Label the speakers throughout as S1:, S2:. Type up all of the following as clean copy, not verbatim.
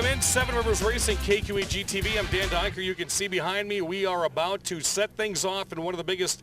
S1: in. Seven Rivers Racing, KQEG TV. I'm Dan Dyker. You can see behind me, we are about to set things off in one of the biggest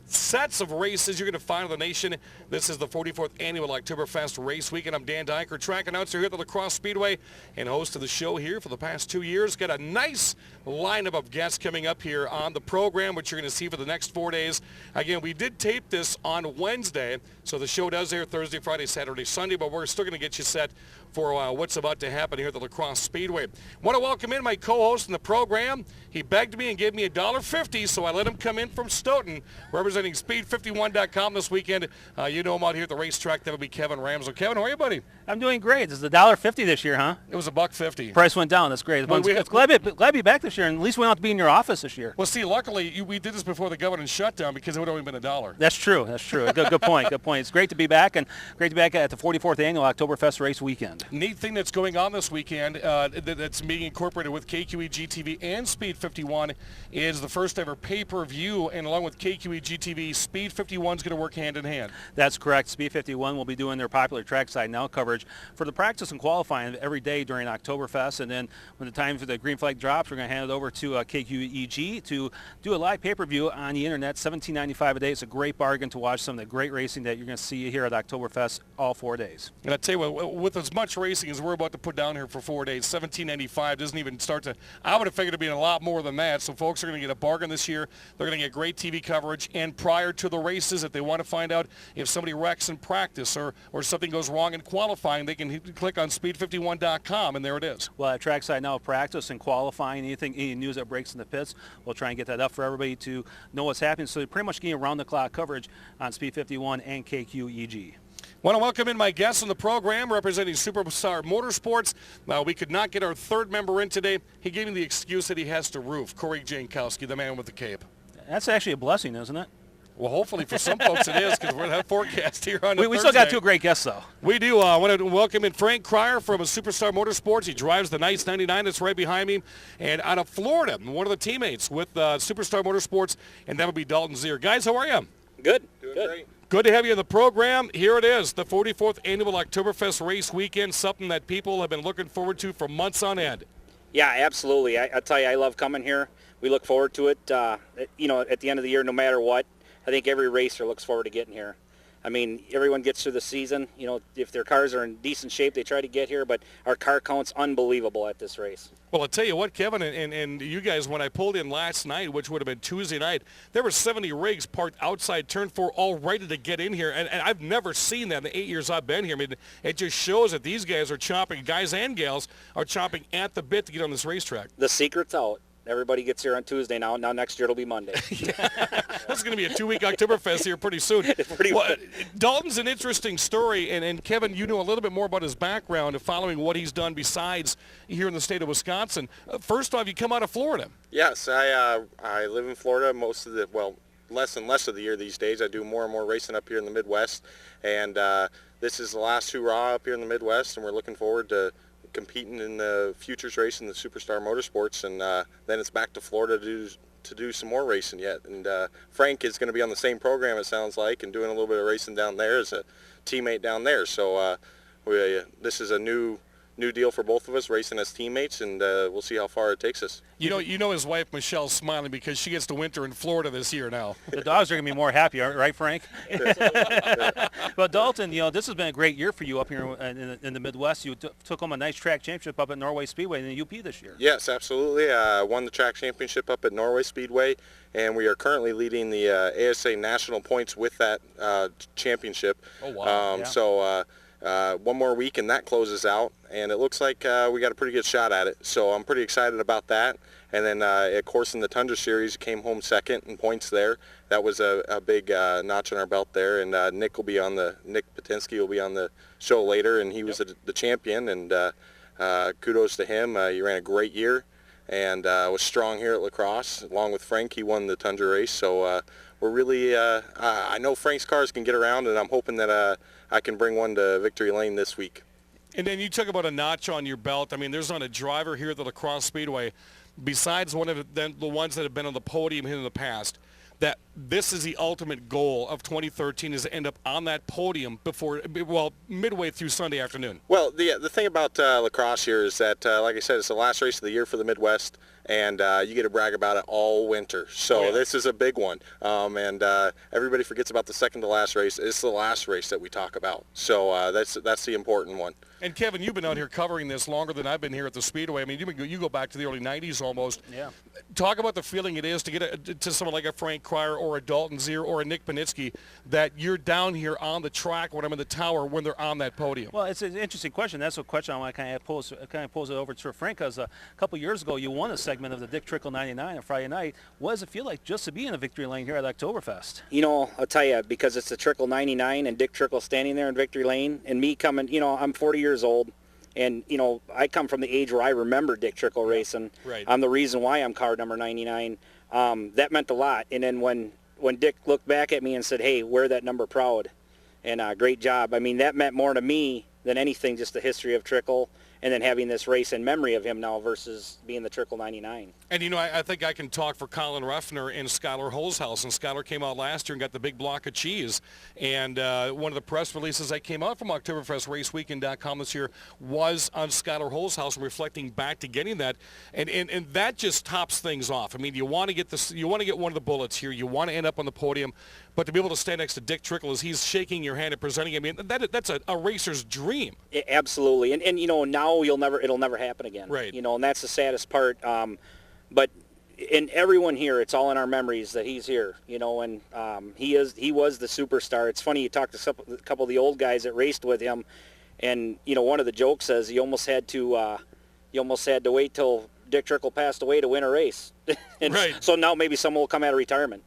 S1: sets of races you're going to find in the nation. This is the 44th annual Oktoberfest race weekend. I'm Dan Dyker, track announcer here at the La Crosse Speedway and host of the show here for the past 2 years. Got a nice lineup of guests coming up here on the program, which you're going to see for the next 4 days. Again, we did tape this on Wednesday, so the show does air Thursday, Friday, Saturday, Sunday, but we're still going to get you set for what's about to happen here at the La Crosse Speedway. Want to welcome in my co-host in the program. He begged me and gave me $1.50, so I let him come in from Stoughton, representing Speed51.com this weekend. You know him out here at the racetrack. That would be Kevin Ramsell. Kevin, how are you, buddy?
S2: I'm doing great. This is $1.50 this year, huh?
S1: It was $1.50.
S2: Price went down. That's great. Glad to be back this year, and at least we don't have to be in your office this year.
S1: Well, see, luckily we did this before the government shutdown because it would have only been $1.
S2: That's true. That's true. Good point. Good point. It's great to be back, and great to be back at the 44th annual Oktoberfest race weekend.
S1: Neat thing that's going on this weekend that's being incorporated with KQEG TV and Speed 51 is the first ever pay-per-view, and along with KQEG TV, Speed 51 is going to work hand in hand.
S2: That's correct. Speed 51 will be doing their popular Trackside Now coverage for the practice and qualifying every day during Oktoberfest, and then when the time for the green flag drops, we're going to hand it over to KQEG to do a live pay-per-view on the internet. $17.95 a day. It's a great bargain to watch some of the great racing that you're going to see here at Oktoberfest all 4 days.
S1: And I tell you what, with as much racing as we're about to put down here for 4 days, $17.95 doesn't even start to, I would have figured it'd be a lot more than that. So folks are going to get a bargain this year. They're going to get great TV coverage, and prior to the races, if they want to find out if somebody wrecks in practice or something goes wrong in qualifying, they can click on speed51.com, and there it is.
S2: Well, at Trackside Now practice and qualifying, any news that breaks in the pits, we'll try and get that up for everybody to know what's happening. So you're pretty much getting around-the-clock coverage on Speed 51 and KQEG.
S1: Want to welcome in my guests on the program representing Superstar Motorsports. We could not get our third member in today. He gave me the excuse that he has to roof. Corey Jankowski, the man with the cape.
S2: That's actually a blessing, isn't it?
S1: Well, hopefully for some folks it is, because we're going to have forecast here on
S2: We still got two great guests, though.
S1: We do. I want to welcome in Frank Kreyer from Superstar Motorsports. He drives the nice 99 that's right behind me. And out of Florida, one of the teammates with Superstar Motorsports, and that would be Dalton Zehr. Guys, how are you?
S3: Good.
S1: Doing great. Good to have you in the program. Here it is, the 44th annual Oktoberfest race weekend, something that people have been looking forward to for months on end.
S3: Yeah, absolutely. I tell you, I love coming here. We look forward to it. At the end of the year, no matter what, I think every racer looks forward to getting here. I mean, everyone gets through the season. If their cars are in decent shape, they try to get here, but our car count's unbelievable at this race.
S1: Well, I'll tell you what, Kevin, and you guys, when I pulled in last night, which would have been Tuesday night, there were 70 rigs parked outside Turn 4 all ready to get in here, and I've never seen that in the 8 years I've been here. I mean, it just shows that these guys are chomping, guys and gals are chomping at the bit to get on this racetrack.
S3: The secret's out. Everybody gets here on Tuesday now. Now next year it'll be Monday.
S1: That's going to be a 2-week Oktoberfest here pretty soon. Dalton's an interesting story, and Kevin, you know a little bit more about his background and following what he's done besides here in the state of Wisconsin. First off, you come out of Florida.
S4: Yes, I live in Florida less and less of the year these days. I do more and more racing up here in the Midwest, and this is the last hurrah up here in the Midwest, and we're looking forward to competing in the futures race in the Superstar Motorsports, and then it's back to Florida to do some more racing yet. And Frank is going to be on the same program, it sounds like, and doing a little bit of racing down there as a teammate down there. So this is a new deal for both of us, racing as teammates, and we'll see how far it takes us.
S1: You know his wife Michelle's smiling because she gets to winter in Florida this year now.
S2: The dogs are going to be more happy, right, Frank? Well, Dalton, this has been a great year for you up here in the Midwest. You took home a nice track championship up at Norway Speedway in the UP this year.
S4: Yes, absolutely. I won the track championship up at Norway Speedway, and we are currently leading the ASA national points with that championship. Oh, wow.
S1: Yeah.
S4: So one more week and that closes out, and it looks like we got a pretty good shot at it. So I'm pretty excited about that. And then, of course, in the Tundra Series, came home second in points there. That was a big notch on our belt there. And Nick Panitzke will be on the show later, and he was the champion. And kudos to him. He ran a great year and was strong here at La Crosse. Along with Frank, he won the Tundra race. So we're really, I know Frank's cars can get around, and I'm hoping that I can bring one to victory lane this week.
S1: And then you talk about a notch on your belt. I mean, there's not a driver here at the La Crosse Speedway, besides one of the ones that have been on the podium here in the past, that this is the ultimate goal of 2013 is to end up on that podium before, well, midway through Sunday afternoon?
S4: Well, the thing about lacrosse here is that, like I said, it's the last race of the year for the Midwest, and you get to brag about it all winter. So this is a big one, and everybody forgets about the second to last race. It's the last race that we talk about. So that's the important one.
S1: And Kevin, you've been out here covering this longer than I've been here at the Speedway. I mean, you go back to the early 90s almost.
S2: Yeah.
S1: Talk about the feeling it is to get to someone like a Frank Kreyer or a Dalton Zehr or a Nick Panitzke, that you're down here on the track when I'm in the tower when they're on that podium.
S2: Well, it's an interesting question. That's a question I want to kind of pose it over to Frank, because a couple years ago you won a segment of the Dick Trickle 99 on Friday night. What does it feel like just to be in a victory lane here at Oktoberfest?
S3: You know, I'll tell you, because it's the Trickle 99 and Dick Trickle standing there in victory lane, and me coming, you know, I'm 40 years old. And, you know, I come from the age where I remember Dick Trickle racing.
S1: Right.
S3: I'm the reason why I'm card number 99. That meant a lot. And then when Dick looked back at me and said, hey, wear that number proud, and great job, I mean, that meant more to me than anything, just the history of Trickle, and then having this race in memory of him now versus being the Trickle 99.
S1: And, you know, I think I can talk for Colin Ruffner and Skylar Holzhaus. And Skylar came out last year and got the big block of cheese. And one of the press releases that came out from OktoberfestRaceWeekend.com this year was on Skylar Holzhaus and reflecting back to getting that. And that just tops things off. I mean, you want to get this, you want to get one of the bullets here. You want to end up on the podium. But to be able to stand next to Dick Trickle as he's shaking your hand and presenting, I mean, that's a racer's dream.
S3: Absolutely. And you know, now it'll never happen again.
S1: Right.
S3: You know, and that's the saddest part. But in everyone here, it's all in our memories that he's here, you know, and he was the superstar. It's funny, you talk to a couple of the old guys that raced with him, and, you know, one of the jokes says he almost had to wait till Dick Trickle passed away to win a race. And
S1: right.
S3: So now maybe someone will come out of retirement.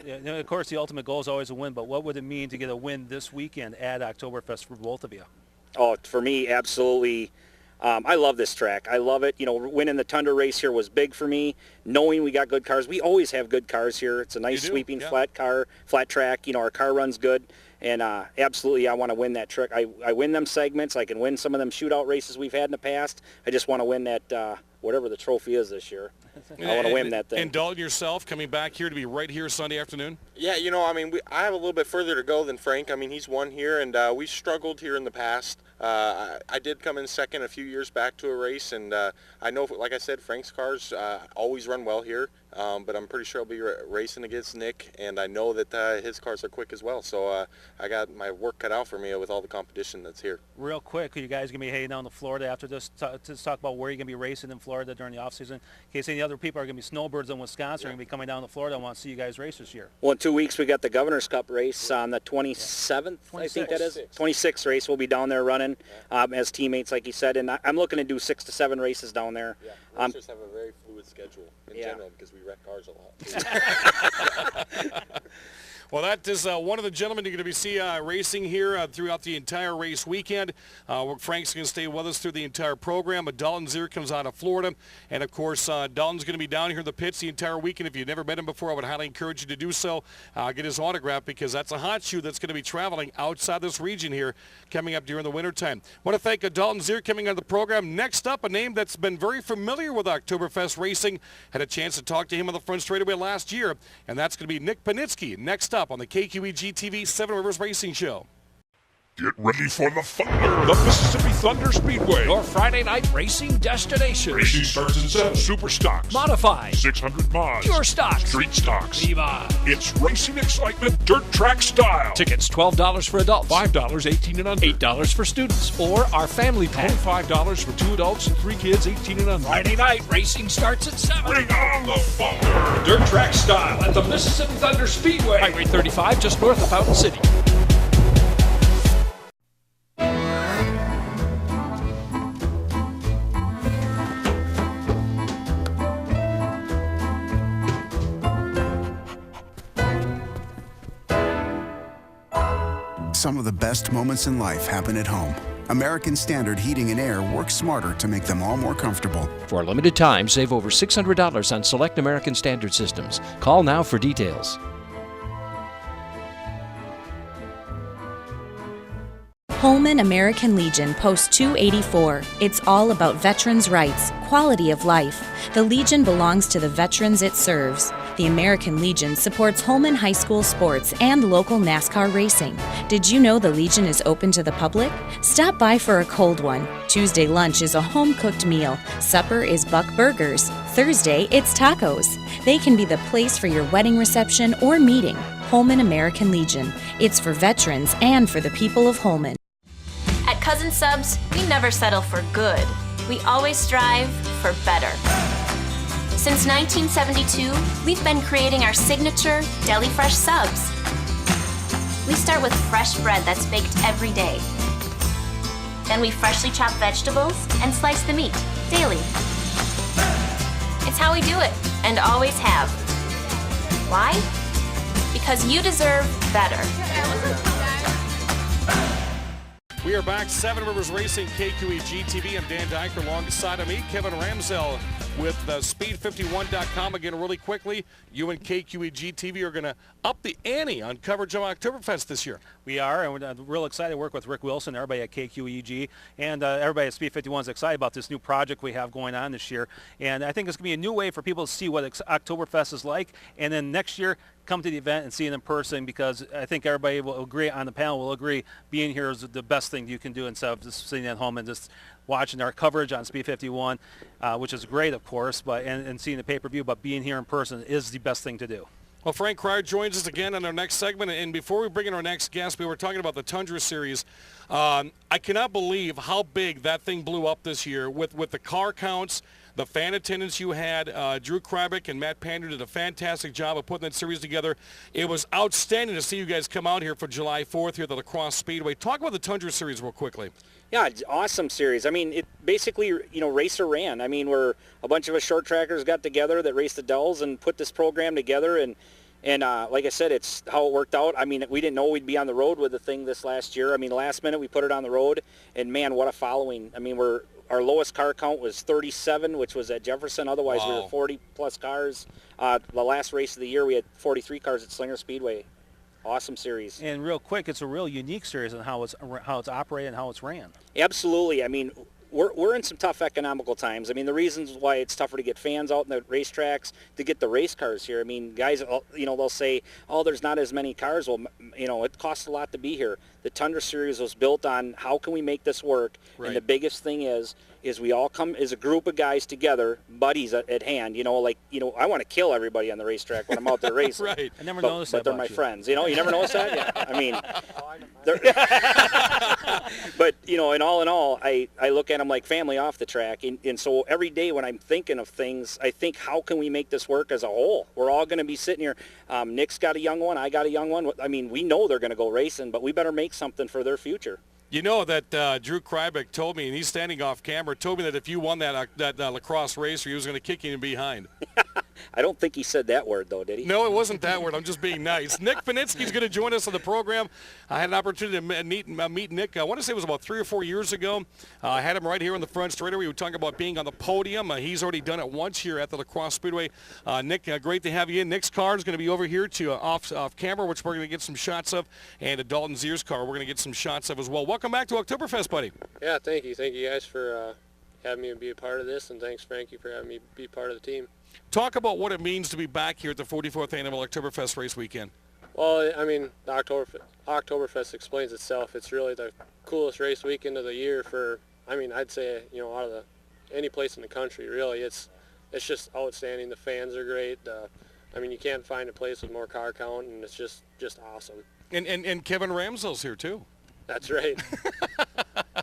S2: Yeah, and of course, the ultimate goal is always a win, but what would it mean to get a win this weekend at Oktoberfest for both of you?
S3: Oh, for me, absolutely. I love this track. I love it. You know, winning the Tundra race here was big for me. Knowing we got good cars. We always have good cars here. It's a nice sweeping flat track. You know, our car runs good. And absolutely, I want to win that track. I win them segments. I can win some of them shootout races we've had in the past. I just want to win that, whatever the trophy is this year. I want to win that thing.
S1: And Dalton, yourself, coming back here to be right here Sunday afternoon?
S4: Yeah, you know, I mean, I have a little bit further to go than Frank. I mean, he's won here, and we struggled here in the past. I did come in second a few years back to a race, and I know, like I said, Frank's cars always run well here, but I'm pretty sure I'll be racing against Nick, and I know that his cars are quick as well. So I got my work cut out for me with all the competition that's here.
S2: Real quick, are you guys going to be heading down to Florida after this to talk about where you're going to be racing in Florida during the offseason? In case any other people are going to be snowbirds in Wisconsin are going to be coming down to Florida and want to see you guys race this year.
S3: Well, in 2 weeks, we got the Governor's Cup race on the 27th, I think that is. 26th race. We'll be down there running as teammates, like you said. And I'm looking to do 6 to 7 races down there.
S4: Yeah, racers have a very fluid schedule in general because we wreck cars a lot.
S1: Well, that is one of the gentlemen you're going to be seeing racing here throughout the entire race weekend. Frank's going to stay with us through the entire program. But Dalton Zehr comes out of Florida. And, of course, Dalton's going to be down here in the pits the entire weekend. If you've never met him before, I would highly encourage you to do so. Get his autograph, because that's a hot shoe that's going to be traveling outside this region here coming up during the wintertime. I want to thank Dalton Zehr coming on the program. Next up, a name that's been very familiar with Oktoberfest racing. Had a chance to talk to him on the front straightaway last year. And that's going to be Nick Panitzke. Next up on the KQEG TV 7 Rivers Racing Show.
S5: Get ready for the Thunder, the Mississippi Thunder Speedway.
S6: Your Friday night racing destination.
S5: Racing starts at 7. Super stocks.
S6: Modified.
S5: 600 mods.
S6: Pure stocks.
S5: Street stocks.
S6: Levi.
S5: It's racing excitement, dirt track style.
S6: Tickets $12 for adults.
S5: $5 18 and under.
S6: $8 for students. Or our family pack.
S5: $25 for 2 adults and 3 kids 18 and under.
S6: Friday night racing starts at 7.
S5: Bring on the Thunder.
S6: Dirt track style at the Mississippi Thunder Speedway. Highway 35 just north of Fountain City.
S7: Some of the best moments in life happen at home. American Standard Heating and Air works smarter to make them all more comfortable.
S8: For a limited time, save over $600 on select American Standard systems. Call now for details.
S9: Holman American Legion Post 284. It's all about veterans' rights, quality of life. The Legion belongs to the veterans it serves. The American Legion supports Holman High School sports and local NASCAR racing. Did you know the Legion is open to the public? Stop by for a cold one. Tuesday lunch is a home-cooked meal. Supper is Buck Burgers. Thursday, it's tacos. They can be the place for your wedding reception or meeting. Holman American Legion. It's for veterans and for the people of Holman.
S10: At Cousin Subs, we never settle for good. We always strive for better. Since 1972, we've been creating our signature deli fresh subs. We start with fresh bread that's baked every day. Then we freshly chop vegetables and slice the meat daily. It's how we do it and always have. Why? Because you deserve better.
S1: We are back, Seven Rivers Racing, KQEG TV. I'm Dan Dyker. Alongside of me, Kevin Ramsell with Speed51.com. Again, really quickly, you and KQEG TV are going to up the ante on coverage of Oktoberfest this year.
S2: We are, and we're real excited to work with Rick Wilson, everybody at KQEG, and everybody at Speed 51 is excited about this new project we have going on this year. And I think it's going to be a new way for people to see what Oktoberfest is like, and then next year, come to the event and see it in person, because I think everybody will agree on the panel will agree being here is the best thing you can do instead of just sitting at home and just watching our coverage on Speed 51, which is great, of course, but and seeing the pay-per-view, but being here in person is the best thing to do.
S1: Well, Frank Kreyer joins us again on our next segment, and before we bring in our next guest, we were talking about the Tundra Series. I cannot believe how big that thing blew up this year with the car counts, the fan attendance you had. Drew Kreyer and Matt Pander did a fantastic job of putting that series together. It was outstanding to see you guys come out here for July 4th here at the La Crosse Speedway. Talk about the Tundra Series real quickly.
S3: Yeah, it's awesome series. I mean, it basically, racer ran. I mean, we're a bunch of us short trackers got together that raced the Dells and put this program together, and like I said, it's how it worked out. I mean, we didn't know we'd be on the road with the thing this last year. I mean, last minute we put it on the road, and man, what a following. I mean, our lowest car count was 37, which was at Jefferson. Otherwise, we were 40-plus cars. The last race of the year, we had 43 cars at Slinger Speedway. Awesome series.
S2: And real quick, it's a real unique series on how it's operated and how it's ran.
S3: Absolutely. I mean, we're in some tough economical times. I mean, the reasons why it's tougher to get fans out in the racetracks, to get the race cars here. I mean, guys, they'll say, oh, there's not as many cars. Well, it costs a lot to be here. The Tundra Series was built on how can we make this work, right. And the biggest thing is we all come as a group of guys together, buddies at hand. I want to kill everybody on the racetrack when I'm out there racing.
S1: Right.
S2: I never noticed that.
S3: But they're my friends. You never notice that? Yeah. I mean, but in all, I look at them like family off the track, and so every day when I'm thinking of things, I think, how can we make this work as a whole? We're all going to be sitting here. Nick's got a young one. I got a young one. I mean, we know they're going to go racing, but we better make something for their future.
S1: You know that Drew Kreyer told me, and he's standing off camera, told me that if you won that La Crosse race, he was going to kick you in behind.
S3: I don't think he said that word, though, did he?
S1: No, it wasn't that word. I'm just being nice. Nick Panitzke's going to join us on the program. I had an opportunity to meet Nick, I want to say it was about 3 or 4 years ago. I had him right here in the front straight away. We were talking about being on the podium. He's already done it once here at the La Crosse Speedway. Nick, great to have you in. Nick's car is going to be over here to off camera, which we're going to get some shots of, and Dalton Zehr's car we're going to get some shots of as well. Welcome back to Oktoberfest, buddy.
S11: Yeah, thank you. Thank you guys for having me be a part of this, and thanks, Frankie, for having me be part of the team.
S1: Talk about what it means to be back here at the 44th Annual Oktoberfest Race Weekend.
S11: Well, I mean, the Oktoberfest explains itself. It's really the coolest race weekend of the year for, I'd say, out of any place in the country, really. It's just outstanding. The fans are great. You can't find a place with more car count, and it's just awesome. And
S1: Kevin Ramsell's here, too.
S11: That's right.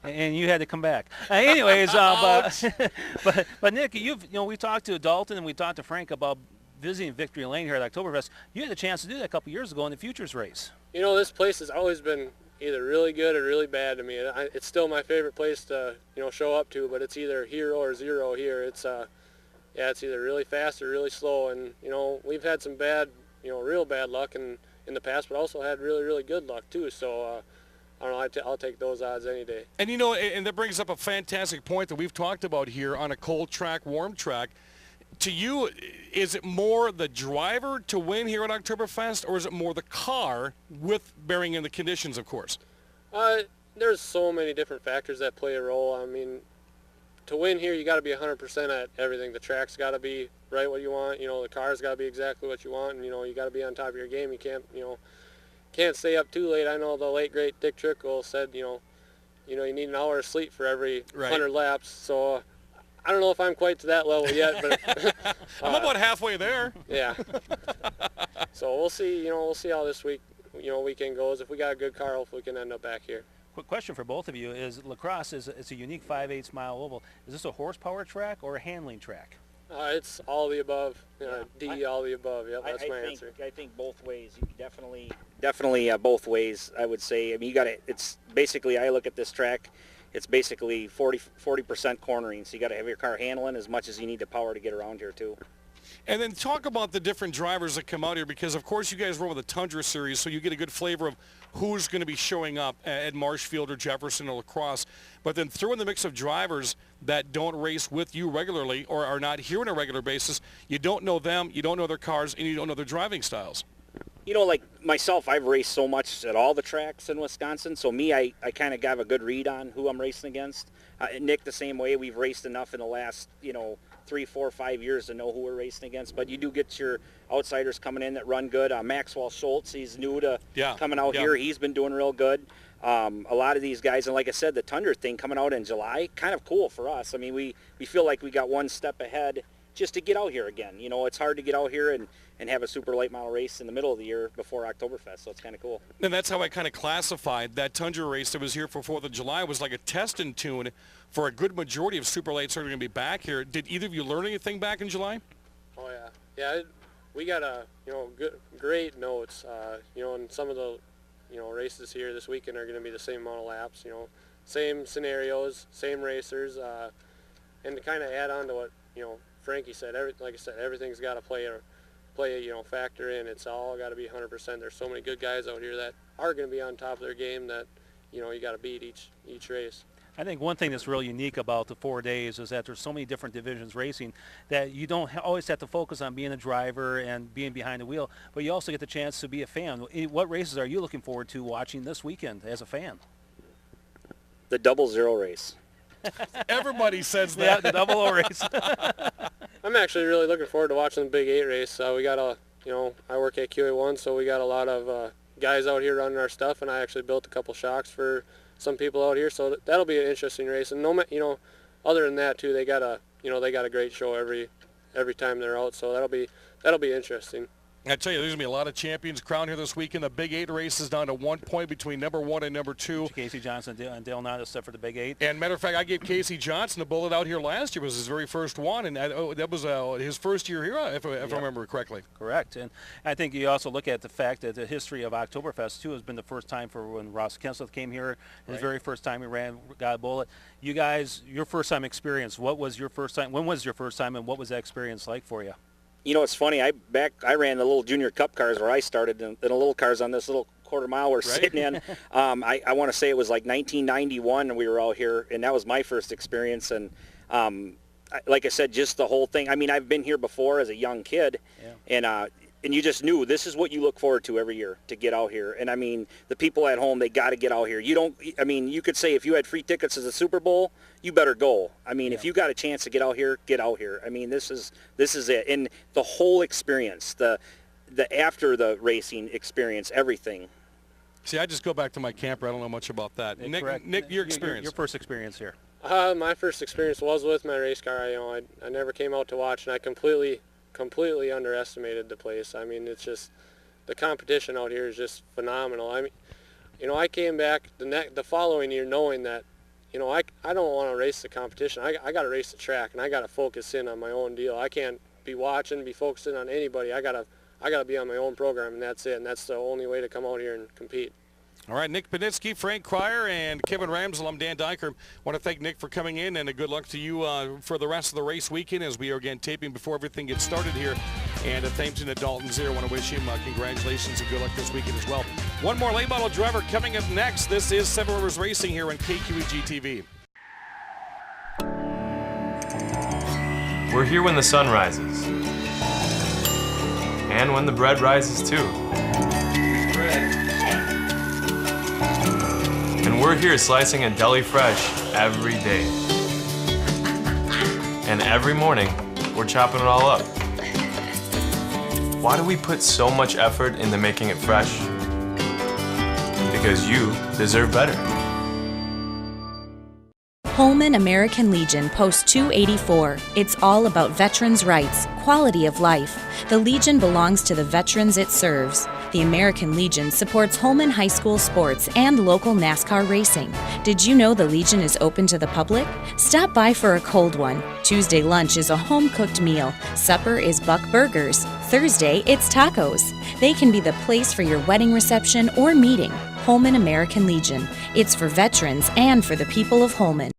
S2: And you had to come back. Anyways, but Nick, we talked to Dalton and we talked to Frank about visiting Victory Lane here at Oktoberfest. You had the chance to do that a couple years ago in the Futures race.
S11: This place has always been either really good or really bad to me. It's still my favorite place to show up to, but it's either hero or zero here. It's it's either really fast or really slow, and we've had some bad, real bad luck in the past, but also had really, really good luck too. So. I don't know, I'll take those odds any day.
S1: And, and that brings up a fantastic point that we've talked about here on a cold track, warm track. To you, is it more the driver to win here at Oktoberfest, or is it more the car with bearing in the conditions, of course?
S11: There's so many different factors that play a role. to win here, you got to be 100% at everything. The track's got to be right what you want. The car's got to be exactly what you want, and you got to be on top of your game. You can't stay up too late. I know the late great Dick Trickle said, you need an hour of sleep for every 100 laps. So I don't know if I'm quite to that level yet, but
S1: I'm about halfway there.
S11: Yeah. So we'll see. We'll see how this weekend goes. If we got a good car, hopefully we can end up back here.
S2: Quick question for both of you is lacrosse it's a unique 5/8 mile oval. Is this a horsepower track or a handling track?
S11: It's all the above. All the above. Yep, that's my answer.
S3: I think both ways. You definitely both ways. I would say. I mean, it's basically. I look at this track. It's basically 40% cornering. So you got to have your car handling as much as you need the power to get around here too.
S1: And then talk about the different drivers that come out here, because of course you guys run with the Tundra Series, so you get a good flavor of who's going to be showing up at Marshfield or Jefferson or La Crosse. But then throw in the mix of drivers that don't race with you regularly or are not here on a regular basis. You don't know them, you don't know their cars, and you don't know their driving styles.
S3: Like myself, I've raced so much at all the tracks in Wisconsin, so I kind of got a good read on who I'm racing against. Nick, the same way. We've raced enough in the last, 3, 4, 5 years to know who we're racing against. But you do get your outsiders coming in that run good. Maxwell Schultz, he's new to coming out here. He's been doing real good. A lot of these guys, and like I said, the Tundra thing coming out in July, kind of cool for us. I mean, we feel like we got one step ahead just to get out here again. It's hard to get out here and have a super late model race in the middle of the year before Oktoberfest, so it's kind of cool.
S1: And that's how I kind of classified that Tundra race that was here for 4th of July was like a test and tune for a good majority of super lates that are going to be back here. Did either of you learn anything back in July?
S11: Oh, yeah. Yeah, we got great notes. And some of the, races here this weekend are going to be the same amount of laps, same scenarios, same racers. And to kind of add on to what, Frankie said, like I said, everything's got to play a factor in. It's all got to be 100%. There's so many good guys out here that are going to be on top of their game that, you got to beat each race.
S2: I think one thing that's real unique about the 4 days is that there's so many different divisions racing that you don't always have to focus on being a driver and being behind the wheel, but you also get the chance to be a fan. What races are you looking forward to watching this weekend as a fan?
S3: The 00 race.
S1: Everybody says that.
S2: Yeah, the 00 race.
S11: I'm actually really looking forward to watching the Big 8 race. We got I work at QA1, so we got a lot of guys out here running our stuff, and I actually built a couple shocks for some people out here, so that'll be an interesting race. And other than that too, they got a great show every time they're out, so that'll be interesting.
S1: I tell you, there's going to be a lot of champions crowned here this weekend. The Big 8 race is down to 1 point between number 1 and number 2.
S2: Casey Johnson and Dale Nott except for the Big 8.
S1: And matter of fact, I gave Casey Johnson a bullet out here last year. It was his very first one, and that was his first year here, if I remember correctly.
S2: Correct. And I think you also look at the fact that the history of Oktoberfest, too, has been the first time for when Ross Kenseth came here, his very first time he got a bullet. You guys, your first time experience, what was your first time? When was your first time, and what was that experience like for you?
S3: It's funny. I ran the little junior cup cars where I started, and the little cars on this little quarter mile we're sitting in. I want to say it was like 1991 we were out here, and that was my first experience. And like I said, just the whole thing. I mean, I've been here before as a young kid, and you just knew this is what you look forward to every year, to get out here. And I mean, the people at home, they got to get out here. You could say if you had free tickets as a Super Bowl, you better go. I mean, if you got a chance to get out here, get out here. I mean, this is it. And the whole experience, the after the racing experience, everything.
S1: See, I just go back to my camper. I don't know much about that. Nick, your experience.
S2: Your first experience here.
S11: My first experience was with my race car. I never came out to watch, and I completely underestimated the place. I mean, it's just the competition out here is just phenomenal. I mean, I came back the following year knowing that, I don't want to race the competition. I got to race the track, and I got to focus in on my own deal. I can't be focusing on anybody. I got to be on my own program, and that's it. And that's the only way to come out here and compete.
S1: All right, Nick Panitzke, Frank Kreyer, and Kevin Ramsell. I'm Dan Dyker. I want to thank Nick for coming in, and a good luck to you for the rest of the race weekend as we are again taping before everything gets started here. And thanks to Dalton Zehr. I want to wish him congratulations and good luck this weekend as well. One more late model driver coming up next. This is Seven Rivers Racing here on KQEG TV.
S12: We're here when the sun rises. And when the bread rises too. And we're here slicing a deli fresh every day. And every morning, we're chopping it all up. Why do we put so much effort into making it fresh? Because you deserve better.
S9: Holman American Legion Post 284. It's all about veterans' rights, quality of life. The Legion belongs to the veterans it serves. The American Legion supports Holman High School sports and local NASCAR racing. Did you know the Legion is open to the public? Stop by for a cold one. Tuesday lunch is a home-cooked meal. Supper is Buck Burgers. Thursday, it's tacos. They can be the place for your wedding reception or meeting. Holman American Legion. It's for veterans and for the people of Holman.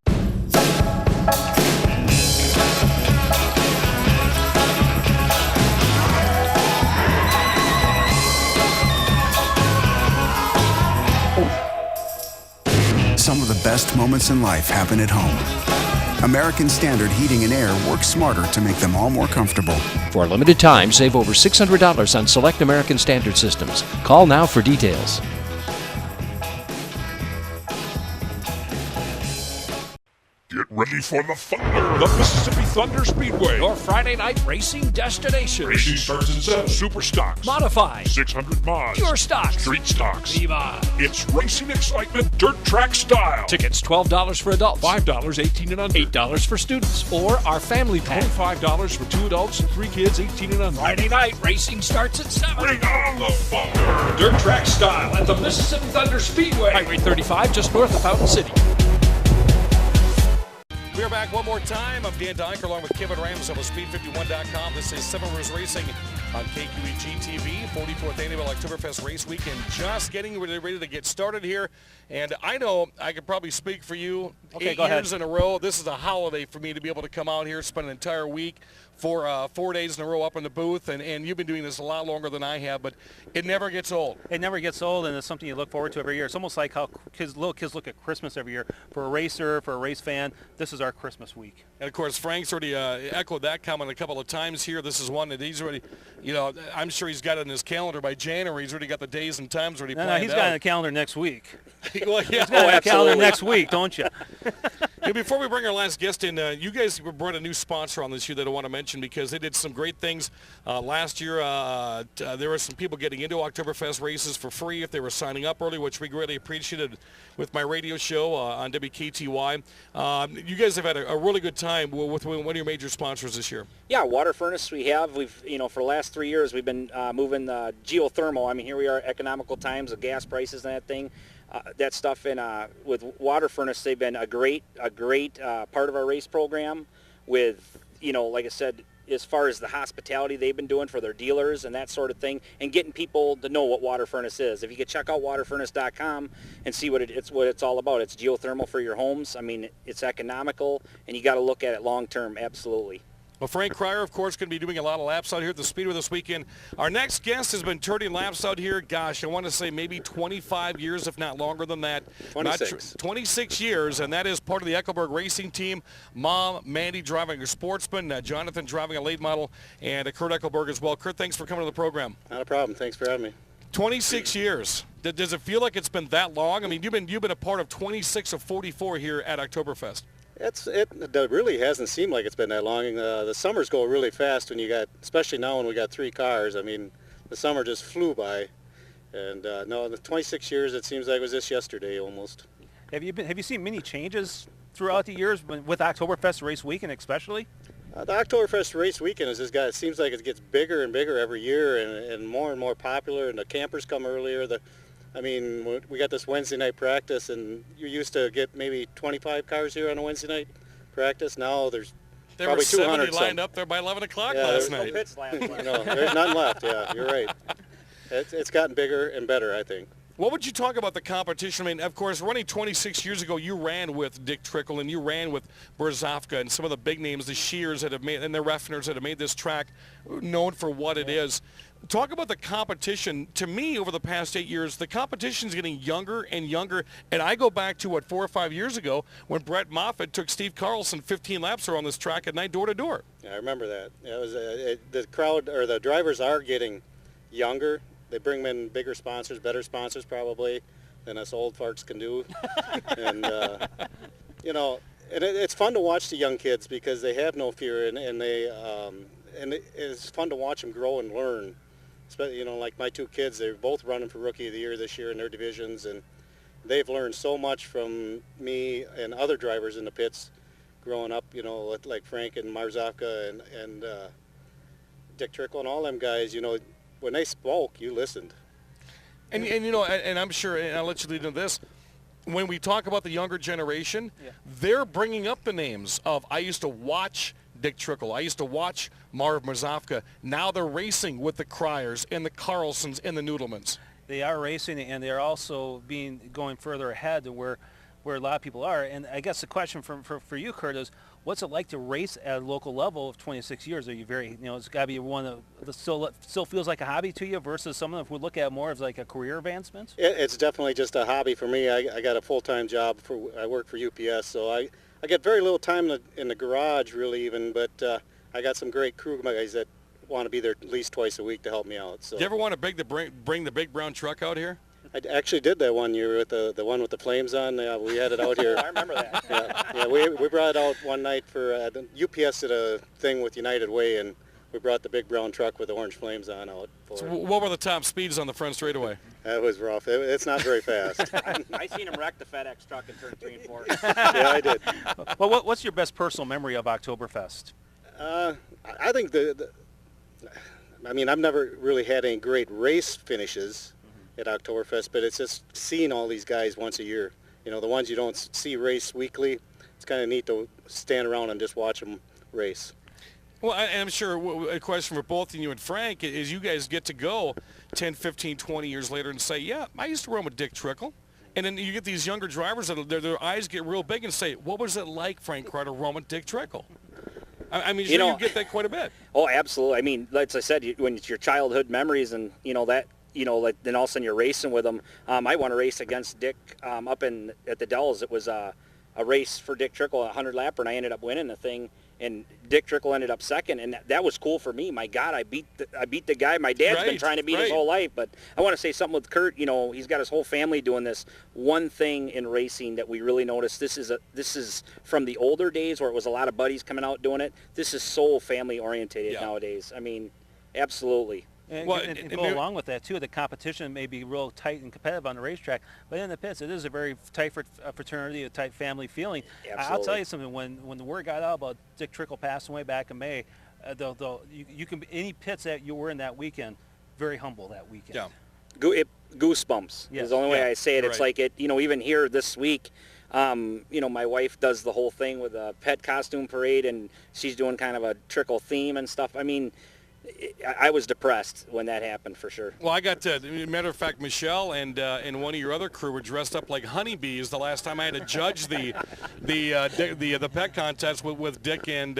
S7: Some of the best moments in life happen at home. American Standard Heating and Air works smarter to make them all more comfortable.
S8: For a limited time, save over $600 on select American Standard systems. Call now for details.
S5: Get ready for the Thunder, the Mississippi Thunder Speedway.
S6: Your Friday night racing destination.
S5: Racing starts at 7. Super stocks.
S6: Modified.
S5: 600 mods.
S6: Pure stocks.
S5: Street stocks.
S6: Viva.
S5: It's racing excitement, dirt track style.
S6: Tickets $12 for adults.
S5: $5, 18 and under.
S6: $8 for students. Or our family pack.
S5: $25 for 2 adults and 3 kids, 18 and under.
S6: Friday night racing starts at 7.
S5: Bring on the Thunder.
S6: Dirt track style at the Mississippi Thunder Speedway. Highway 35 just north of Fountain City.
S1: We're back one more time. I'm Dan Dyker along with Kevin Ramsell of Speed51.com. This is Seven Rivers Racing on KQEG TV. 44th Annual Oktoberfest Race Weekend just getting ready to get started here. And I know I could probably speak for you.
S2: Okay,
S1: 8
S2: go
S1: years
S2: ahead.
S1: in a row. This is a holiday for me to be able to come out here, spend an entire week for 4 days in a row up in the booth. And you've been doing this a lot longer than I have, but it never gets old.
S2: It never gets old, and it's something you look forward to every year. It's almost like how little kids look at Christmas every year. For a racer, for a race fan, this is our Christmas week.
S1: And, of course, Frank's already echoed that comment a couple of times here. This is one that he's already, I'm sure he's got it in his calendar by January. He's already got the days and times already planned out.
S2: He's got it on the calendar next week.
S1: Well, yeah.
S2: He's got it on the calendar next week, don't you?
S1: Before we bring our last guest in, you guys brought a new sponsor on this year that I want to mention because they did some great things. Last year, there were some people getting into Oktoberfest races for free if they were signing up early, which we greatly appreciated with my radio show on WKTY. You guys have had a really good time with one of your major sponsors this year.
S3: Yeah, water furnace we have. We've, for the last 3 years, we've been moving geothermal. I mean, here we are, economical times, the gas prices and that thing. That stuff, and with water furnace, they've been a great part of our race program with, like I said, as far as the hospitality they've been doing for their dealers and that sort of thing, and getting people to know what water furnace is. If you could check out waterfurnace.com and see what it's all about. It's geothermal for your homes. I mean, it's economical, and you got to look at it long term, absolutely.
S1: Well, Frank Kreyer, of course, going to be doing a lot of laps out here at the Speedway this weekend. Our next guest has been turning laps out here, gosh, I want to say maybe 25 years, if not longer than that. 26 years, and that is part of the Eckelberg racing team. Mom, Mandy, driving a Sportsman, Jonathan driving a late model, and Curt Eckelberg as well. Curt, thanks for coming to the program.
S13: Not a problem. Thanks for having me.
S1: 26 years. Does it feel like it's been that long? I mean, you've been a part of 26 of 44 here at Oktoberfest.
S13: It really hasn't seemed like it's been that long. The summers go really fast when you got, especially now when we got 3 cars. I mean, the summer just flew by. And no, the 26 years, it seems like it was just yesterday almost.
S2: Have you seen many changes throughout the years with Oktoberfest race weekend especially?
S13: The Oktoberfest race weekend it seems like it gets bigger and bigger every year and more popular, and the campers come earlier. We got this Wednesday night practice, and you used to get maybe 25 cars here on a Wednesday night practice. Now there probably 200
S1: were 70 lined up there by 11 o'clock last night.
S3: Pits last night.
S13: No, there's none left. Yeah, you're right. It's gotten bigger and better, I think.
S1: What would you talk about the competition? I mean, of course, running 26 years ago, you ran with Dick Trickle and you ran with Berzofka and some of the big names, the Shears that have made, and the Reffners that have made this track known for what it is. Talk about the competition. To me, over the past 8 years, the competition is getting younger and younger. And I go back to, 4 or 5 years ago when Brett Moffitt took Steve Carlson 15 laps around this track at night door to door.
S13: Yeah, I remember that. It was the crowd, or the drivers are getting younger. They bring in bigger sponsors, better sponsors probably than us old farts can do. And, it's fun to watch the young kids because they have no fear, and it's fun to watch them grow and learn. Especially, like my 2 kids, they're both running for Rookie of the Year this year in their divisions, and they've learned so much from me and other drivers in the pits growing up, like Frank and Marzavka and Dick Trickle and all them guys. When they spoke, you listened.
S1: And I'm sure, and I'll let you lead into this, when we talk about the younger generation, they're bringing up the names of, I used to watch Dick Trickle, I used to watch Marv Marzavka. Now they're racing with the Kreyers and the Carlsons and the Noodlemans.
S2: They are racing, and they're also going further ahead to where a lot of people are. And I guess the question for you, Curt, is what's it like to race at a local level of 26 years? Are you very, it's got to be one that still feels like a hobby to you versus someone if we look at more as like a career advancement?
S13: It's definitely just a hobby for me. I got a full-time job. I work for UPS, so I get very little time in the garage really even, but I got some great crew guys that want to be there at least twice a week to help me out. So.
S1: Do you ever want to bring the big brown truck out here?
S13: I actually did that one year with the one with the flames on. We had it out here.
S3: I remember that.
S13: Yeah, we brought it out one night for UPS did a thing with United Way, and we brought the big brown truck with the orange flames on out.
S1: So what were the top speeds on the front straightaway?
S13: It was rough. It's not very fast.
S3: I seen him wreck the FedEx truck in turn 3 and 4.
S13: Yeah, I did.
S2: Well, what's your best personal memory of Oktoberfest?
S13: I think I've never really had any great race finishes at Oktoberfest, but it's just seeing all these guys once a year. The ones you don't see race weekly, it's kind of neat to stand around and just watch them race.
S1: Well, I'm sure a question for both of you and Frank is you guys get to go 10, 15, 20 years later and say, yeah, I used to run with Dick Trickle. And then you get these younger drivers that their eyes get real big and say, what was it like, Frank Kreyer, to run with Dick Trickle? I mean, you get that quite a bit.
S3: Oh, absolutely. I mean, like I said, when it's your childhood memories and, then all of a sudden you're racing with them. I won a race against Dick up at the Dells. It was a race for Dick Trickle, a 100-lapper, and I ended up winning the thing. And Dick Trickle ended up second, and that was cool for me. My God, I beat the guy my dad's been trying to beat his whole life. But I want to say something with Curt. He's got his whole family doing this. One thing in racing that we really noticed, this is from the older days where it was a lot of buddies coming out doing it. This is so family oriented nowadays. I mean, absolutely.
S2: And go along with that, too, the competition may be real tight and competitive on the racetrack, but in the pits, it is a very tight fraternity, a tight family feeling.
S3: Absolutely.
S2: I'll tell you something, when the word got out about Dick Trickle passing away back in May, you can any pits that you were in that weekend, very humble that weekend.
S3: Yeah. Goosebumps is the only way I say it. It's like it, even here this week, my wife does the whole thing with a pet costume parade, and she's doing kind of a Trickle theme and stuff. I mean, I was depressed when that happened for sure.
S1: Well, I got matter of fact, Michelle and one of your other crew were dressed up like honeybees the last time I had to judge the pet contest with Dick and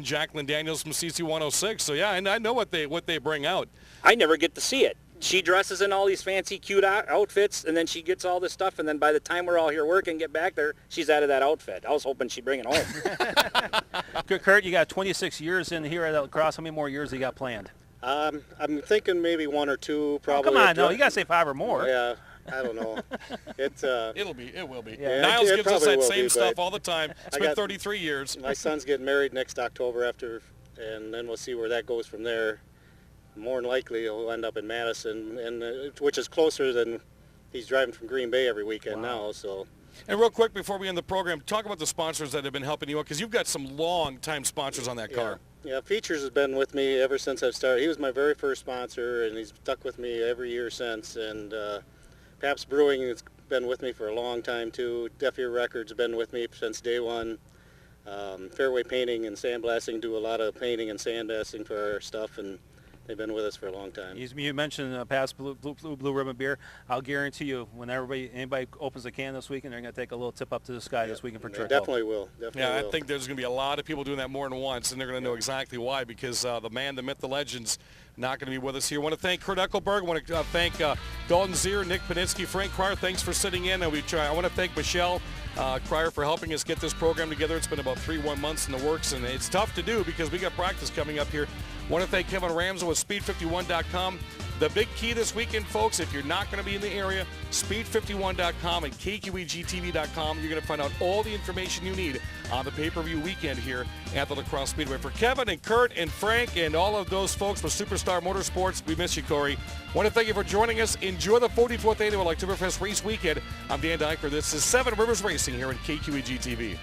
S1: Jacqueline Daniels from CC 106. So yeah, and I know what they bring out.
S3: I never get to see it. She dresses in all these fancy, cute outfits, and then she gets all this stuff, and then by the time we're all here working, get back there, she's out of that outfit. I was hoping she'd bring it home.
S2: Curt, you got 26 years in here at Lacrosse. How many more years you got planned?
S13: I'm thinking maybe 1 or 2, probably.
S2: Oh, come on, no, you got to say 5 or more.
S13: Yeah, I don't know.
S1: It will be.
S13: Yeah,
S1: Niles gives us that same stuff all the time. It's been 33 years.
S13: My son's getting married next October and then we'll see where that goes from there. More than likely he'll end up in Madison, which is closer than he's driving from Green Bay every weekend now. So.
S1: And real quick before we end the program, talk about the sponsors that have been helping you out, because you've got some long-time sponsors on that car.
S13: Yeah, Features has been with me ever since I've started. He was my very first sponsor, and he's stuck with me every year since. And Pabst Brewing has been with me for a long time too. Deaf Ear Records have been with me since day one. Fairway Painting and Sandblasting do a lot of painting and sandblasting for our stuff, and they've been with us for a long time.
S2: You mentioned Pabst Blue Ribbon Beer. I'll guarantee you, when anybody opens a can this weekend, they're going to take a little tip up to the sky this weekend for Trickle.
S13: Definitely will.
S1: I think there's going to be a lot of people doing that more than once, and they're going to know exactly why, because the man, the myth, the legend's not going to be with us here. I want to thank Curt Eckelberg. I want to thank Dalton Zehr, Nick Panitzke, Frank Kreyer. Thanks for sitting in. I want to thank Michelle Kreyer for helping us get this program together. It's been about 3 months in the works, and it's tough to do because we got practice coming up here. I want to thank Kevin Ramsell with Speed51.com. The big key this weekend, folks, if you're not going to be in the area, speed51.com and kqegtv.com. You're going to find out all the information you need on the pay-per-view weekend here at the La Crosse Speedway. For Kevin and Kurt and Frank and all of those folks with Superstar Motorsports, we miss you, Corey. Want to thank you for joining us. Enjoy the 44th Annual Oktoberfest Race Weekend. I'm Dan Dyker. This is 7 Rivers Racing here on KQEG TV.